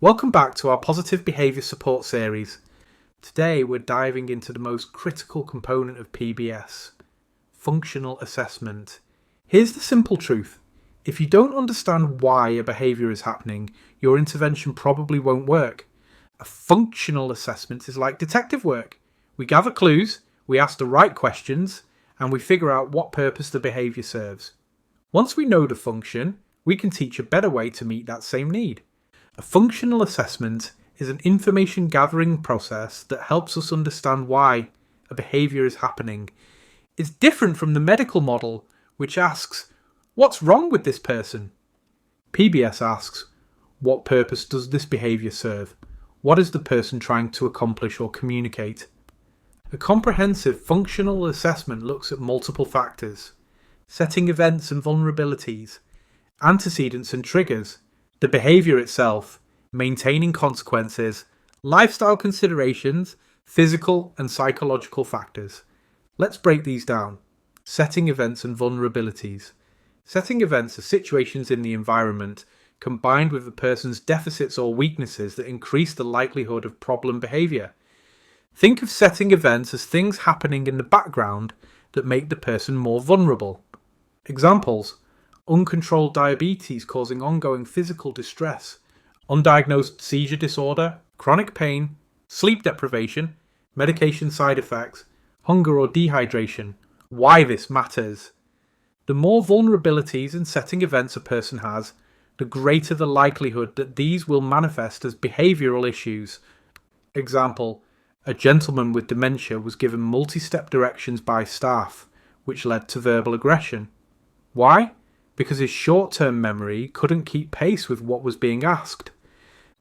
Welcome back to our Positive Behaviour Support series. Today we're diving into the most critical component of PBS, functional assessment. Here's the simple truth. If you don't understand why a behaviour is happening, your intervention probably won't work. A functional assessment is like detective work. We gather clues, we ask the right questions, and we figure out what purpose the behaviour serves. Once we know the function, we can teach a better way to meet that same need. A functional assessment is an information gathering process that helps us understand why a behaviour is happening. It's different from the medical model, which asks, what's wrong with this person? PBS asks, what purpose does this behaviour serve? What is the person trying to accomplish or communicate? A comprehensive functional assessment looks at multiple factors: setting events and vulnerabilities, antecedents and triggers, the behaviour itself, maintaining consequences, lifestyle considerations, physical and psychological factors. Let's break these down. Setting events and vulnerabilities. Setting events are situations in the environment combined with the person's deficits or weaknesses that increase the likelihood of problem behaviour. Think of setting events as things happening in the background that make the person more vulnerable. Examples: uncontrolled diabetes causing ongoing physical distress, undiagnosed seizure disorder, chronic pain, sleep deprivation, medication side effects, hunger or dehydration. Why this matters. The more vulnerabilities and setting events a person has, the greater the likelihood that these will manifest as behavioural issues. Example: a gentleman with dementia was given multi-step directions by staff, which led to verbal aggression. Why? Because his short-term memory couldn't keep pace with what was being asked.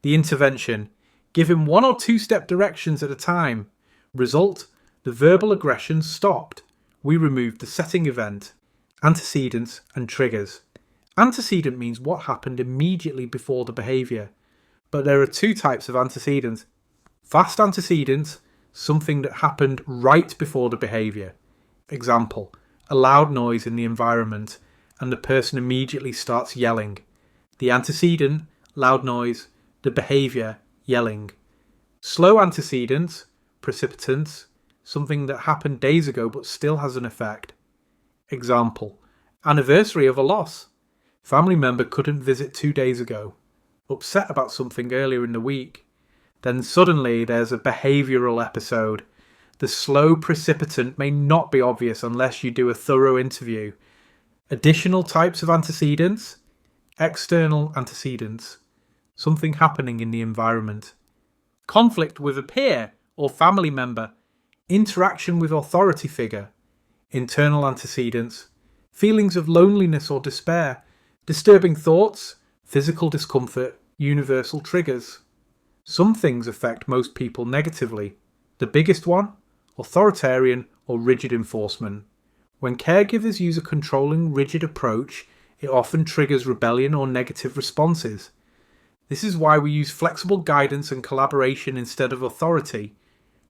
The intervention: give him 1 or 2 step directions at a time. Result: the verbal aggression stopped. We removed the setting event, antecedents and triggers. Antecedent means what happened immediately before the behaviour. But there are 2 types of antecedents. Fast antecedents, something that happened right before the behaviour. Example: a loud noise in the environment and the person immediately starts yelling. The antecedent: loud noise, the behaviour: yelling. Slow antecedents, precipitants, something that happened days ago but still has an effect. Example: anniversary of a loss. Family member couldn't visit 2 days ago. Upset about something earlier in the week. Then suddenly there's a behavioural episode. The slow precipitant may not be obvious unless you do a thorough interview. Additional types of antecedents: external antecedents, something happening in the environment. Conflict with a peer or family member, interaction with authority figure. Internal antecedents: feelings of loneliness or despair, disturbing thoughts, physical discomfort, universal triggers. Some things affect most people negatively. The biggest one: authoritarian or rigid enforcement. When caregivers use a controlling, rigid approach, it often triggers rebellion or negative responses. This is why we use flexible guidance and collaboration instead of authority.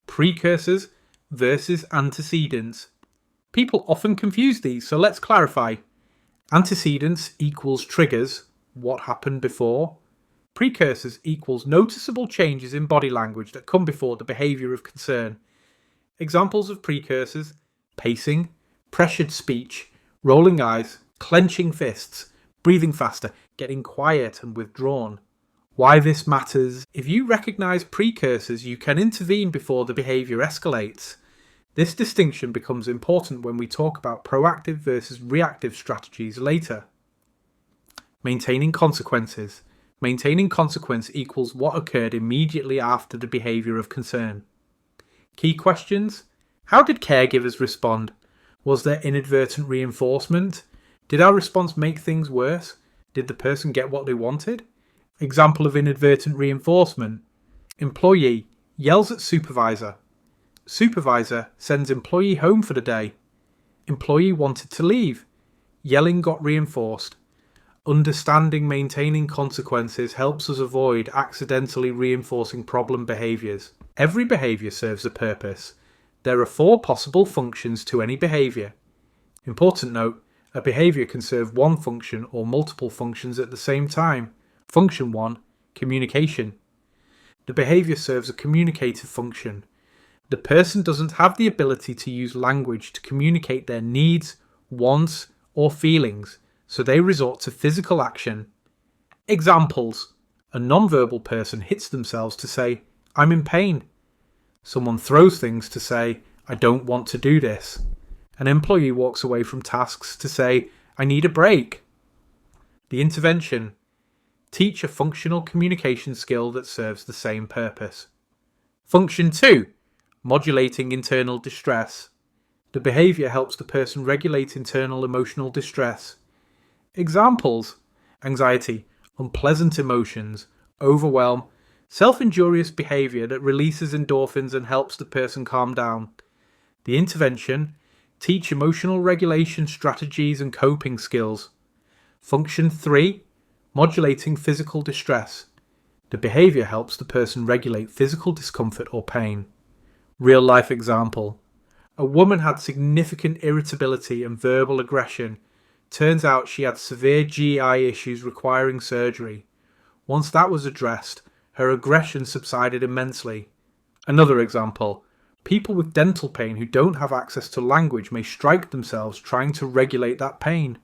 Precursors versus antecedents. People often confuse these, so let's clarify. Antecedents equals triggers, what happened before. Precursors equals noticeable changes in body language that come before the behaviour of concern. Examples of precursors: pacing, pressured speech, rolling eyes, clenching fists, breathing faster, getting quiet and withdrawn. Why this matters: if you recognise precursors, you can intervene before the behaviour escalates. This distinction becomes important when we talk about proactive versus reactive strategies later. Maintaining consequences. Maintaining consequence equals what occurred immediately after the behaviour of concern. Key questions: how did caregivers respond? Was there inadvertent reinforcement? Did our response make things worse? Did the person get what they wanted? Example of inadvertent reinforcement: employee yells at supervisor. Supervisor sends employee home for the day. Employee wanted to leave. Yelling got reinforced. Understanding maintaining consequences helps us avoid accidentally reinforcing problem behaviours. Every behaviour serves a purpose. There are 4 possible functions to any behaviour. Important note: a behaviour can serve one function or multiple functions at the same time. Function 1: Communication. The behaviour serves a communicative function. The person doesn't have the ability to use language to communicate their needs, wants, or feelings, so they resort to physical action. Examples. A non-verbal person hits themselves to say, "I'm in pain." Someone throws things to say, "I don't want to do this." An employee walks away from tasks to say, "I need a break." The intervention. Teach a functional communication skill that serves the same purpose. Function 2. Modulating internal distress. The behaviour helps the person regulate internal emotional distress. Examples. Anxiety, unpleasant emotions, overwhelm, self-injurious behaviour that releases endorphins and helps the person calm down. The intervention. Teach emotional regulation strategies and coping skills. Function 3. Modulating physical distress. The behaviour helps the person regulate physical discomfort or pain. Real life example. A woman had significant irritability and verbal aggression. Turns out she had severe GI issues requiring surgery. Once that was addressed, her aggression subsided immensely. Another example. People with dental pain who don't have access to language may strike themselves trying to regulate that pain.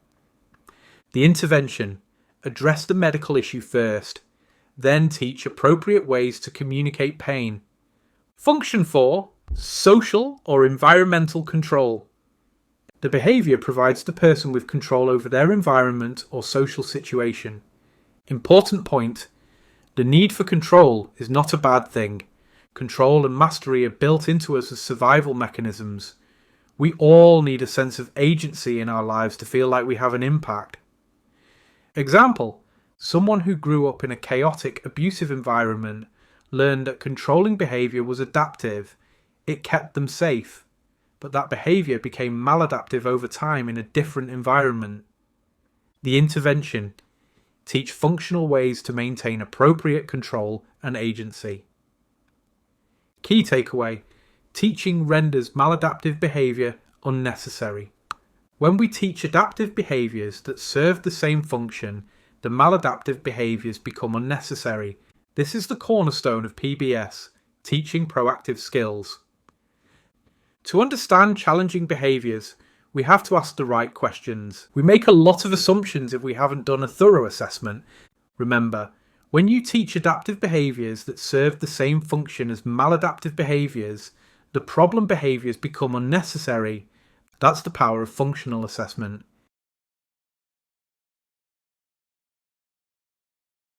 The intervention. Address the medical issue first, then teach appropriate ways to communicate pain. Function 4. Social or environmental control. The behaviour provides the person with control over their environment or social situation. Important point. The need for control is not a bad thing. Control and mastery are built into us as survival mechanisms. We all need a sense of agency in our lives to feel like we have an impact. Example. Someone who grew up in a chaotic, abusive environment learned that controlling behaviour was adaptive. It kept them safe. But that behaviour became maladaptive over time in a different environment. The intervention. Teach functional ways to maintain appropriate control and agency. Key takeaway. Teaching renders maladaptive behaviour unnecessary. When we teach adaptive behaviours that serve the same function, the maladaptive behaviours become unnecessary. This is the cornerstone of PBS, teaching proactive skills. To understand challenging behaviours, we have to ask the right questions. We make a lot of assumptions if we haven't done a thorough assessment. Remember, when you teach adaptive behaviours that serve the same function as maladaptive behaviours, the problem behaviours become unnecessary. That's the power of functional assessment.